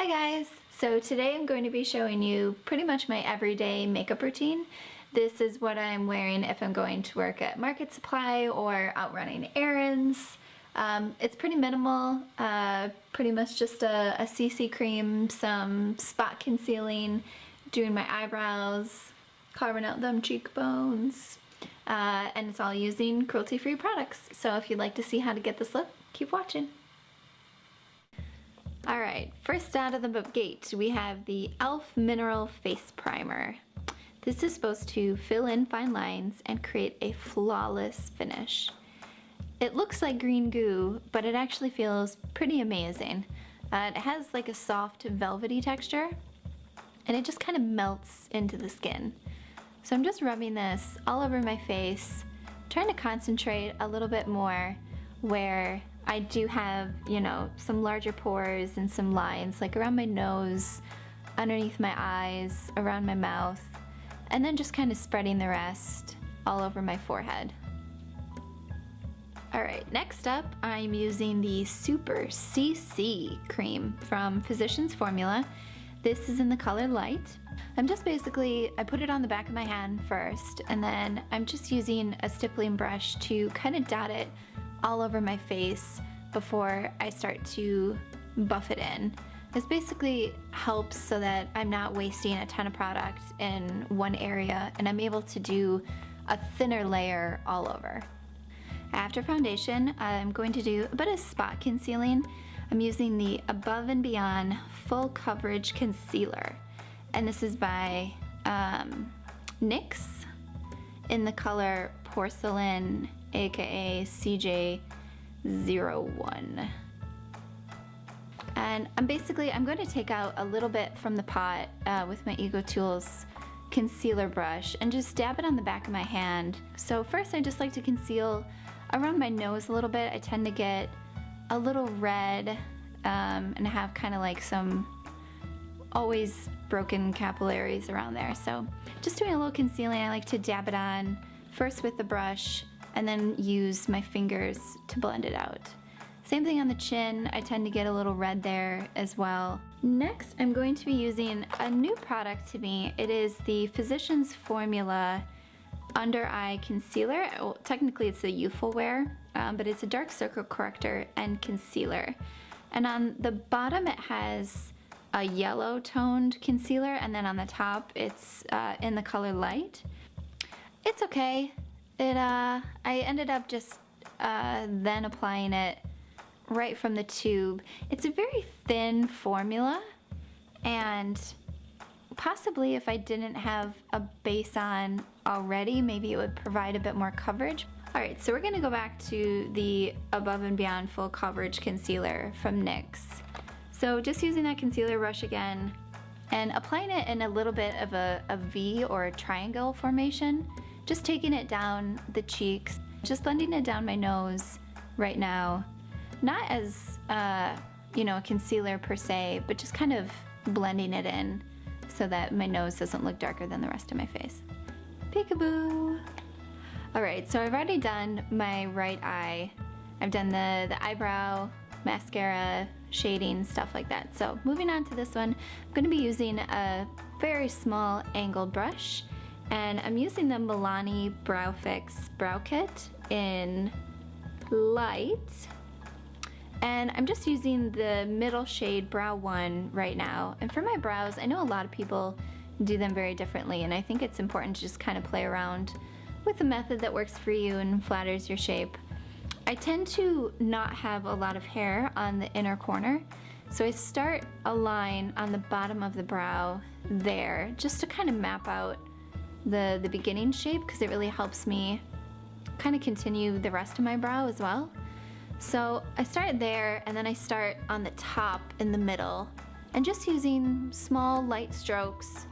guys! So today I'm going to be showing you pretty much my everyday makeup routine. This is what I'm wearing if I'm going to work at Market Supply or out running errands. It's pretty minimal, pretty much just a CC cream, some spot concealing, doing my eyebrows, carving out them cheekbones, and it's all using cruelty-free products. So if you'd like to see how to get this look, keep watching. Alright, first out of the gate we have the e.l.f. Mineral Face Primer. This is supposed to fill in fine lines and create a flawless finish. It looks like green goo, but it actually feels pretty amazing. It has like a soft velvety texture, and it just kind of melts into the skin. So I'm just rubbing this all over my face, trying to concentrate a little bit more where I do have, you know, some larger pores and some lines, like around my nose, underneath my eyes, around my mouth, and then just kind of spreading the rest all over my forehead. Alright, next up I'm using the Super CC cream from Physicians Formula. This is in the color Light. I put it on the back of my hand first, and then I'm just using a stippling brush to kind of dot it all over my face before I start to buff it in. This basically helps so that I'm not wasting a ton of product in one area and I'm able to do a thinner layer all over. After foundation, I'm going to do a bit of spot concealing. I'm using the Above and Beyond Full Coverage Concealer, and this is by NYX in the color Porcelain, aka CJ01. And I'm going to take out a little bit from the pot with my Ego Tools concealer brush and just dab it on the back of my hand. So first I just like to conceal around my nose a little bit. I tend to get a little red and have kind of like some always broken capillaries around there. So just doing a little concealing. I like to dab it on first with the brush and then use my fingers to blend it out. Same thing on the chin. I tend to get a little red there as well. Next, I'm going to be using a new product to me. It is the Physicians Formula Under Eye Concealer. Well, technically it's a youthful wear, but it's a dark circle corrector and concealer. And on the bottom it has a yellow toned concealer, and then on the top it's in the color Light. It's okay. I ended up just then applying it right from the tube. It's a very thin formula, and possibly if I didn't have a base on already, maybe it would provide a bit more coverage. Alright, so we're going to go back to the Above and Beyond Full Coverage Concealer from NYX. So just using that concealer brush again and applying it in a little bit of a V or a triangle formation. Just taking it down the cheeks, just blending it down my nose right now. Not as, you know, a concealer per se, but just kind of blending it in so that my nose doesn't look darker than the rest of my face. Peekaboo! Alright, so I've already done my right eye. I've done the eyebrow, mascara, shading, stuff like that. So moving on to this one, I'm going to be using a very small angled brush. And I'm using the Milani Brow Fix Brow Kit in Light. And I'm just using the middle shade Brow 1 right now. And for my brows, I know a lot of people do them very differently, and I think it's important to just kind of play around with a method that works for you and flatters your shape. I tend to not have a lot of hair on the inner corner, so I start a line on the bottom of the brow there just to kind of map out the beginning shape, because it really helps me kind of continue the rest of my brow as well. So I start there, and then I start on the top in the middle, and just using small light strokes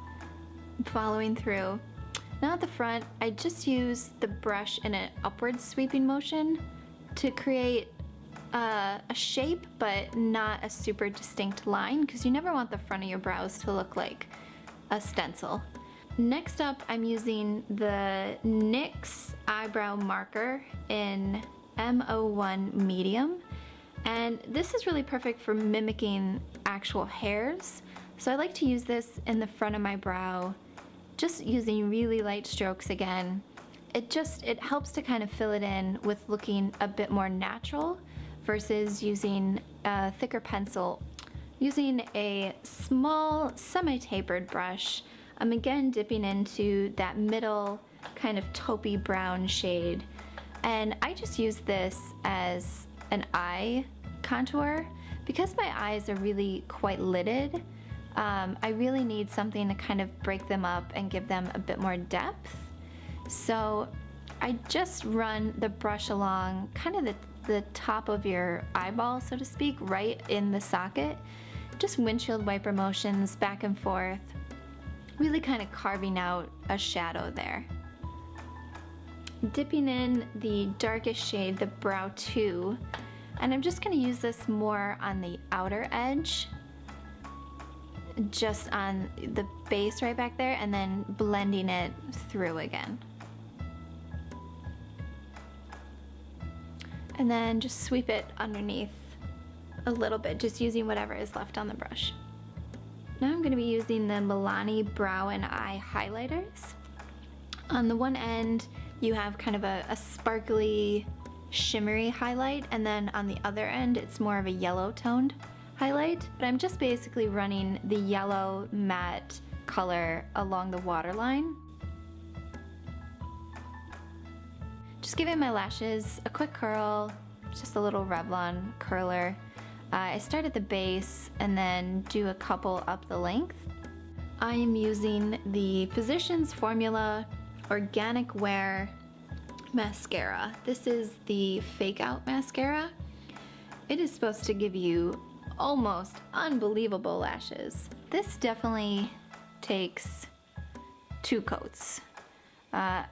following through. Now at the front, I just use the brush in an upward sweeping motion to create a shape, but not a super distinct line, because you never want the front of your brows to look like a stencil. Next up, I'm using the NYX eyebrow marker in M01 medium, And this is really perfect for mimicking actual hairs. So I like to use this in the front of my brow, just using really light strokes again. It helps to kind of fill it in with looking a bit more natural versus using a thicker pencil. Using a small semi-tapered brush, I'm again dipping into that middle kind of taupey brown shade. And I just use this as an eye contour. Because my eyes are really quite lidded, I really need something to kind of break them up and give them a bit more depth. So I just run the brush along kind of the top of your eyeball, so to speak, right in the socket. Just windshield wiper motions back and forth, really kind of carving out a shadow there. Dipping in the darkest shade, the Brow 2, and I'm just going to use this more on the outer edge, just on the base right back there, and then blending it through again. And then just sweep it underneath a little bit, just using whatever is left on the brush. Now I'm going to be using the Milani Brow and Eye highlighters. On the one end, you have kind of a sparkly, shimmery highlight, and then on the other end, it's more of a yellow toned highlight. But I'm just basically running the yellow matte color along the waterline. Just giving my lashes a quick curl, just a little Revlon curler. I start at the base and then do a couple up the length. I am using the Physicians Formula Organic Wear mascara. This is the Fake Out mascara. It is supposed to give you almost unbelievable lashes. This definitely takes 2 coats. I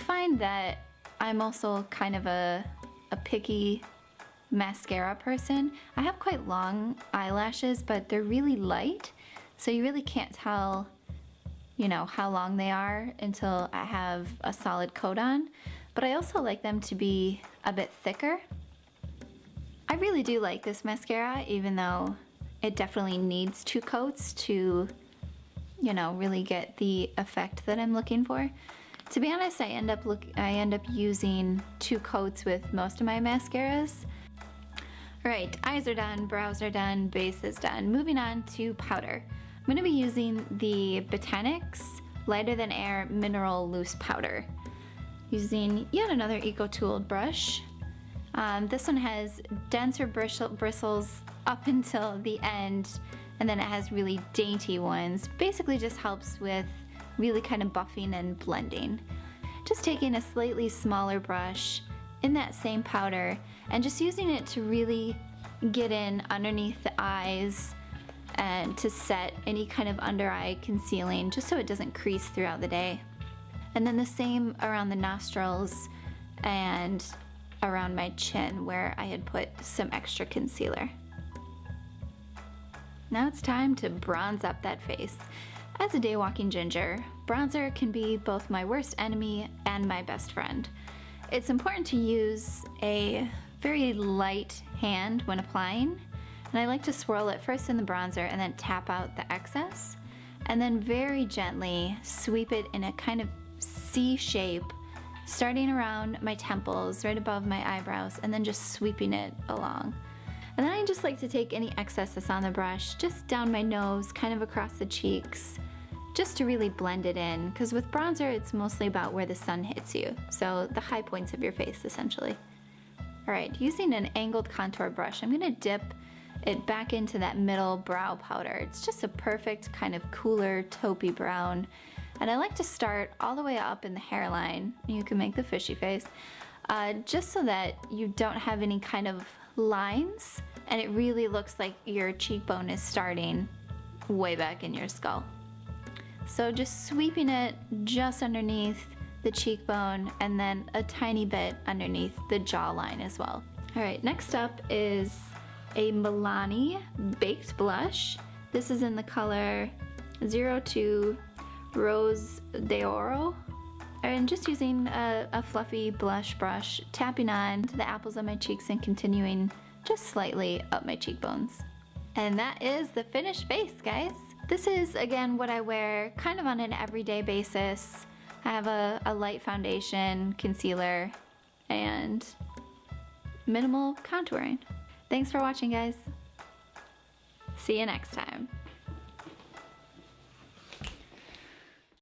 find that I'm also kind of a picky mascara person. I have quite long eyelashes, but they're really light, so you really can't tell, you know, how long they are until I have a solid coat on. But I also like them to be a bit thicker. I really do like this mascara, even though it definitely needs 2 coats to, you know, really get the effect that I'm looking for. To be honest, I end up using 2 coats with most of my mascaras. Alright, eyes are done, brows are done, base is done. Moving on to powder. I'm going to be using the Botanics Lighter Than Air Mineral Loose Powder. Using yet another eco-tooled brush. This one has denser bristles up until the end, and then it has really dainty ones. Basically just helps with really kind of buffing and blending. Just taking a slightly smaller brush in that same powder and just using it to really get in underneath the eyes and to set any kind of under eye concealing, just so it doesn't crease throughout the day. And then the same around the nostrils and around my chin where I had put some extra concealer. Now it's time to bronze up that face. As a day-walking ginger, bronzer can be both my worst enemy and my best friend. It's important to use a very light hand when applying, and I like to swirl it first in the bronzer and then tap out the excess, and then very gently sweep it in a kind of C shape, starting around my temples, right above my eyebrows, and then just sweeping it along. And then I just like to take any excess that's on the brush just down my nose, kind of across the cheeks, just to really blend it in, because with bronzer it's mostly about where the sun hits you, so the high points of your face essentially. Alright, using an angled contour brush, I'm going to dip it back into that middle brow powder. It's just a perfect kind of cooler taupey brown, and I like to start all the way up in the hairline. You can make the fishy face, just so that you don't have any kind of lines and it really looks like your cheekbone is starting way back in your skull. So just sweeping it just underneath the cheekbone and then a tiny bit underneath the jawline as well. Alright, next up is a Milani Baked Blush. This is in the color 02 Rose d'Oro. And just using a fluffy blush brush, tapping on to the apples on my cheeks and continuing just slightly up my cheekbones. And that is the finished face, guys. This is, again, what I wear kind of on an everyday basis. I have a light foundation, concealer, and minimal contouring. Thanks for watching, guys. See you next time.